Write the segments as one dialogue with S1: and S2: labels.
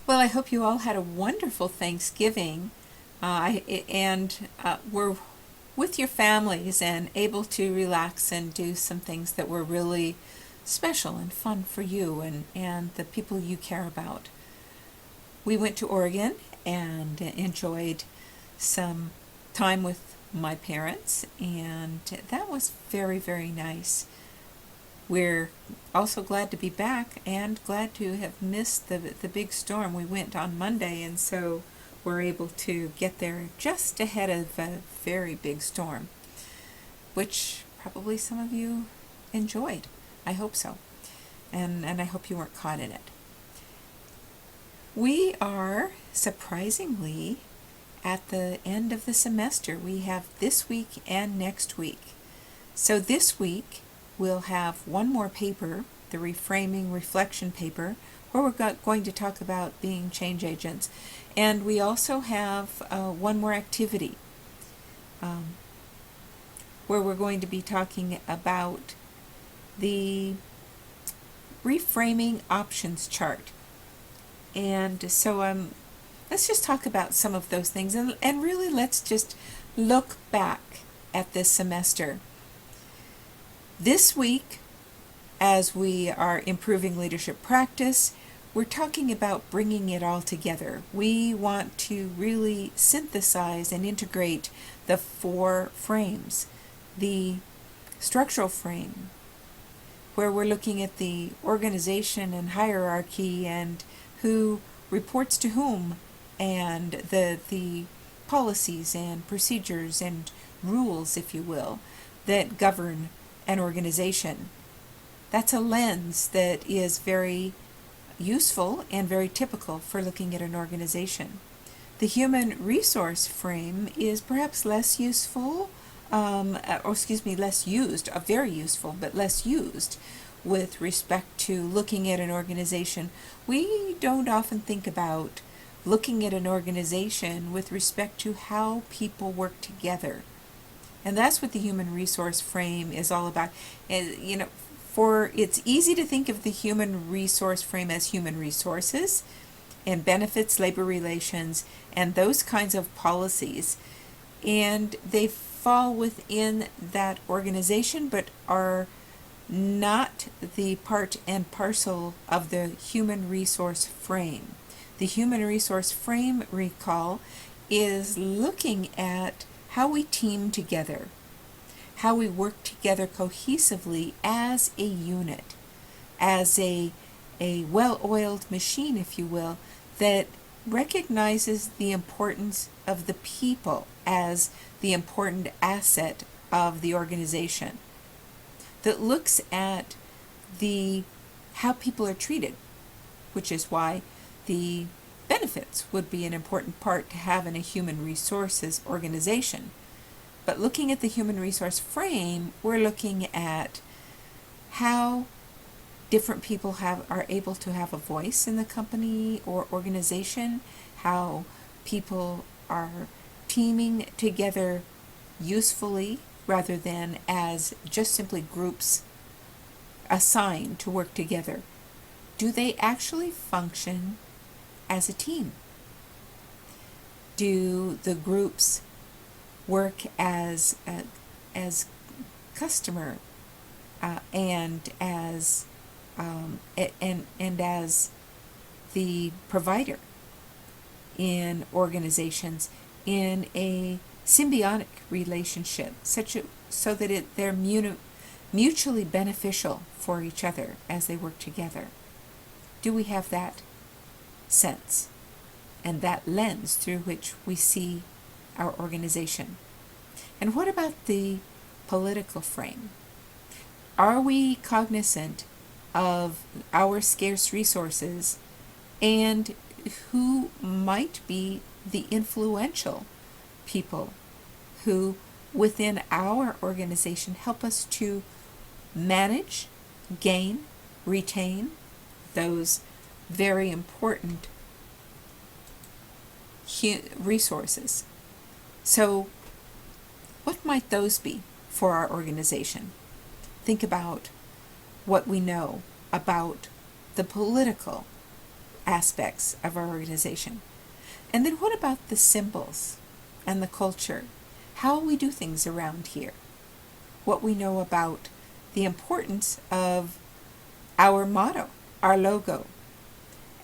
S1: Well, I hope you all had a wonderful Thanksgiving and were with your families and able to relax and do some things that were really special and fun for you and the people you care about. We went to Oregon and enjoyed some time with my parents, and that was very, very nice. We're also glad to be back and glad to have missed the big storm. We went on Monday, and so we're able to get there just ahead of a very big storm, which probably some of you enjoyed. I hope so. And I hope you weren't caught in it. We are surprisingly at the end of the semester. We have this week and next week. So this week we'll have one more paper, the reframing reflection paper, where we're going to talk about being change agents. And we also have one more activity where we're going to be talking about the reframing options chart. And so let's just talk about some of those things, and really let's just look back at this semester. This week, as we are improving leadership practice, we're talking about bringing it all together. We want to really synthesize and integrate the four frames. The structural frame, where we're looking at the organization and hierarchy and who reports to whom, and the policies and procedures and rules, if you will, that govern an organization. That's a lens that is very useful and very typical for looking at an organization. The human resource frame is perhaps less useful, less used, very useful, but less used with respect to looking at an organization. We don't often think about looking at an organization with respect to how people work together. And that's what the human resource frame is all about. For it's easy to think of the human resource frame as human resources and benefits, labor relations, and those kinds of policies. And they fall within that organization, but are not the part and parcel of the human resource frame. The human resource frame, recall, is looking at how we team together, how we work together cohesively as a unit, as a well-oiled machine, if you will, that recognizes the importance of the people as the important asset of the organization, that looks at how people are treated, which is why the benefits would be an important part to have in a human resources organization. But looking at the human resource frame, we're looking at how different people are able to have a voice in the company or organization, how people are teaming together usefully rather than as just simply groups assigned to work together. Do they actually function as a team? Do the groups work as customer and as the provider in organizations in a symbiotic relationship, so that they're mutually beneficial for each other as they work together? Do we have that sense and that lens through which we see our organization? And what about the political frame? Are we cognizant of our scarce resources and who might be the influential people who within our organization help us to manage, gain, retain those very important resources? So what might those be for our organization? Think about what we know about the political aspects of our organization. And then what about the symbols and the culture? How we do things around here? What we know about the importance of our motto, our logo,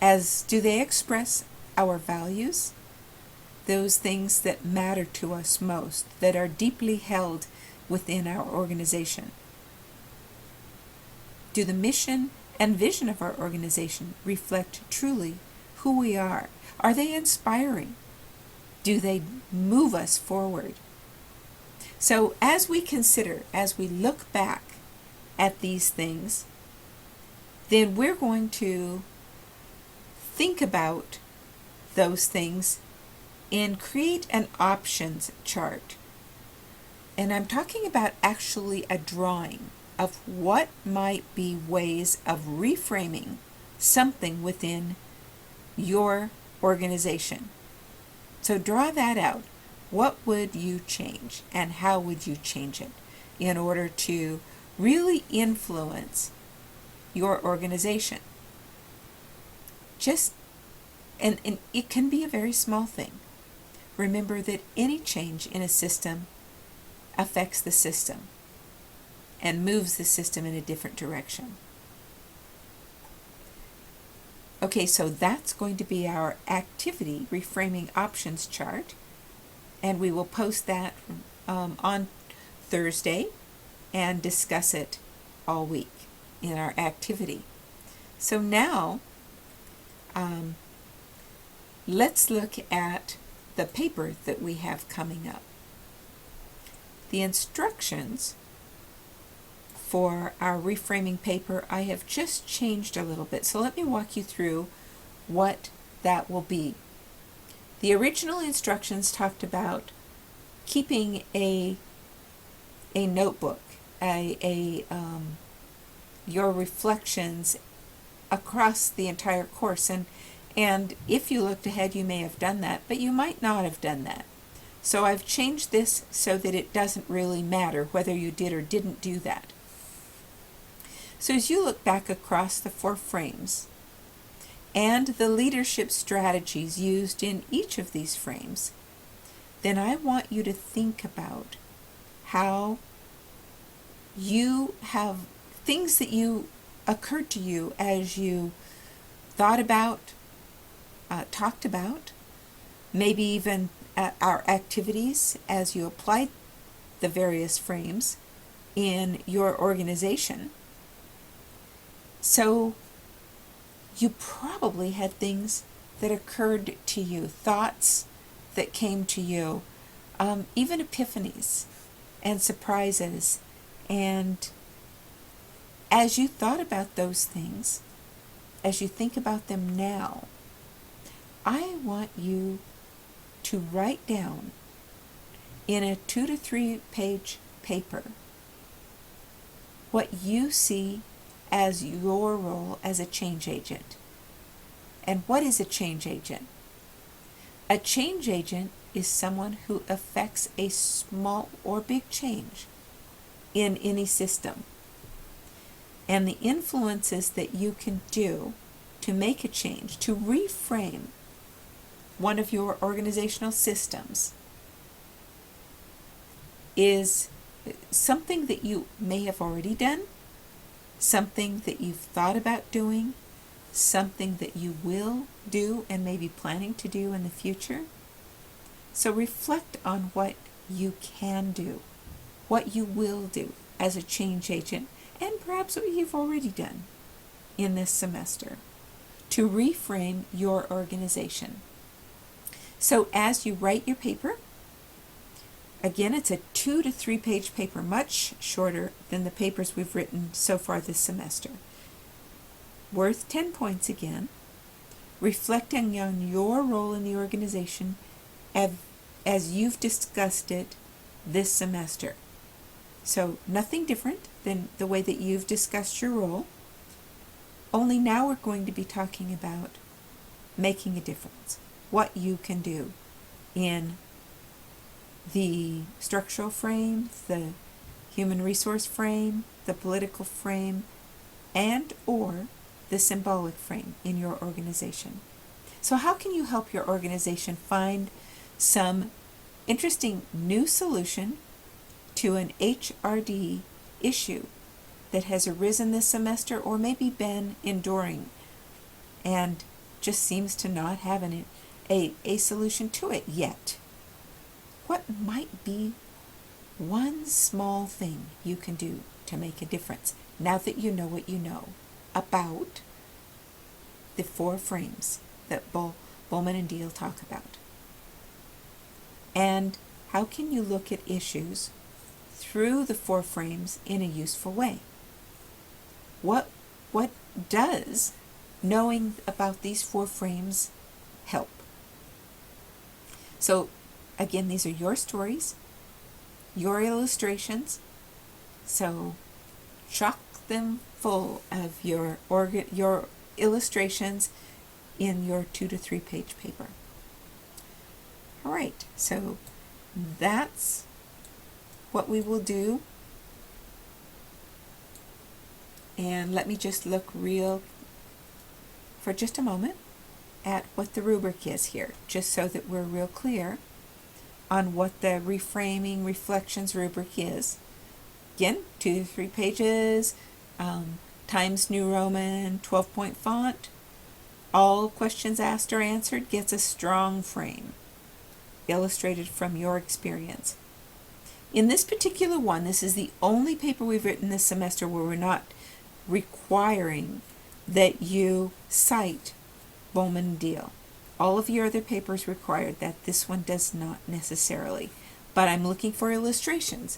S1: as do they express our values, those things that matter to us most, that are deeply held within our organization? Do the mission and vision of our organization reflect truly who we are? Are they inspiring? Do they move us forward? So as we consider, as we look back at these things, then we're going to think about those things and create an options chart. And I'm talking about actually a drawing of what might be ways of reframing something within your organization. So draw that out. What would you change and how would you change it in order to really influence your organization? And it can be a very small thing. Remember that any change in a system affects the system and moves the system in a different direction. Okay, so that's going to be our activity reframing options chart, and we will post that on Thursday and discuss it all week in our activity. So now let's look at the paper that we have coming up. The instructions for our reframing paper I have just changed a little bit, so let me walk you through what that will be. The original instructions talked about keeping a notebook, your reflections across the entire course, and if you looked ahead you may have done that, but you might not have done that. So I've changed this so that it doesn't really matter whether you did or didn't do that. So as you look back across the 4 frames and the leadership strategies used in each of these frames, then I want you to think about how you have things that you occurred to you as you thought about, talked about, maybe even our activities as you applied the various frames in your organization. So you probably had things that occurred to you, thoughts that came to you, even epiphanies and surprises. And as you thought about those things, as you think about them now, I want you to write down in a 2 to 3 page paper what you see as your role as a change agent. And what is a change agent? A change agent is someone who affects a small or big change in any system. And the influences that you can do to make a change, to reframe one of your organizational systems, is something that you may have already done, something that you've thought about doing, something that you will do and may be planning to do in the future. So reflect on what you can do, what you will do as a change agent, and perhaps what you've already done in this semester to reframe your organization. So as you write your paper, again, it's a 2 to 3 page paper, much shorter than the papers we've written so far this semester. Worth 10 points again, reflecting on your role in the organization as you've discussed it this semester. So nothing different than the way that you've discussed your role, only now we're going to be talking about making a difference, what you can do in the structural frame, the human resource frame, the political frame, and or the symbolic frame in your organization. So how can you help your organization find some interesting new solution to an HRD issue that has arisen this semester or maybe been enduring and just seems to not have a solution to it yet? What might be one small thing you can do to make a difference now that you know what you know about the 4 frames that Bowman and Deal talk about? And how can you look at issues through the 4 frames in a useful way? What does knowing about these 4 frames help? So again, these are your stories, your illustrations, so chock them full of your illustrations in your 2 to 3 page paper. All right, so that's what we will do. And let me just look for just a moment at what the rubric is here, just so that we're real clear on what the reframing reflections rubric is. Again, 2 to 3 pages, Times New Roman, 12-point font. All questions asked or answered gets a strong frame, illustrated from your experience. In this particular one, this is the only paper we've written this semester where we're not requiring that you cite Bowman and Deal. All of your other papers required that. This one does not necessarily. But I'm looking for illustrations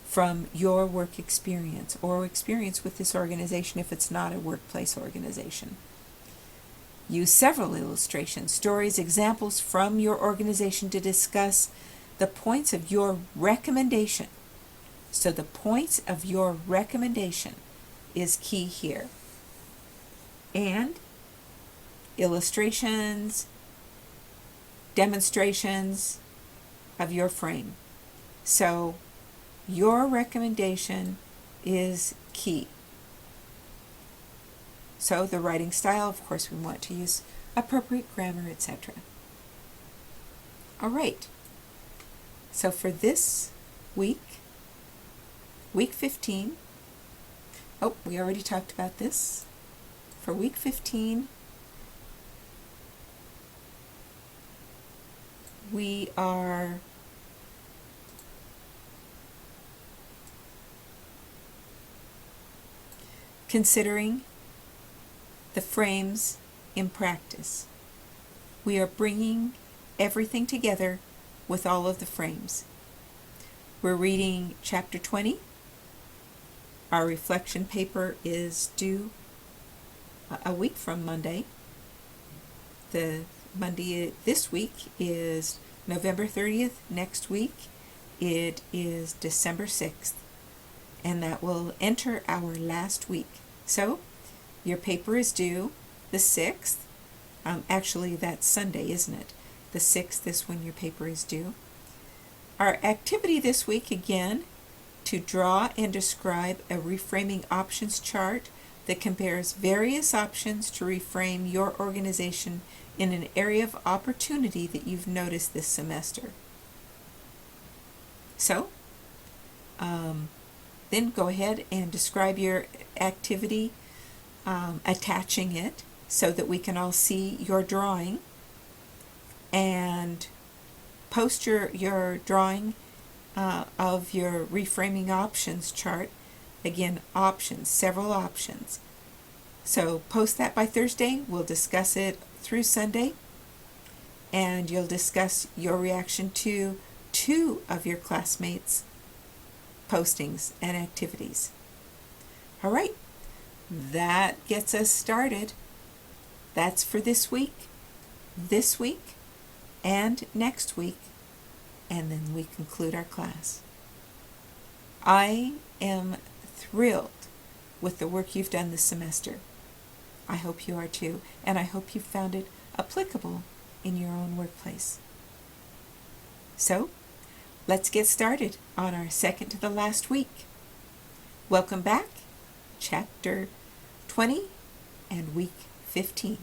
S1: from your work experience or experience with this organization if it's not a workplace organization. Use several illustrations, stories, examples from your organization to discuss the points of your recommendation. So the points of your recommendation is key here. And illustrations, demonstrations of your frame. So your recommendation is key. So the writing style, of course, we want to use appropriate grammar, etc. All right. So for this week, week 15, we already talked about this. For week 15, we are considering the frames in practice. We are bringing everything together with all of the frames. We're reading chapter 20. Our reflection paper is due a week from Monday. The Monday this week is November 30th. Next week it is December 6th. And that will enter our last week. So your paper is due the 6th. Actually, that's Sunday, isn't it? The 6th is when your paper is due. Our activity this week, again, to draw and describe a reframing options chart that compares various options to reframe your organization in an area of opportunity that you've noticed this semester. So, then go ahead and describe your activity, attaching it so that we can all see your drawing, and post your drawing of your reframing options chart. Again, options, several options. So post that by Thursday. We'll discuss it through Sunday, and you'll discuss your reaction to 2 of your classmates' postings and activities. All right, that gets us started. That's for this week, and next week, and then we conclude our class. I am thrilled with the work you've done this semester. I hope you are too, and I hope you found it applicable in your own workplace. So, let's get started on our second to the last week. Welcome back, chapter 20, and week 15.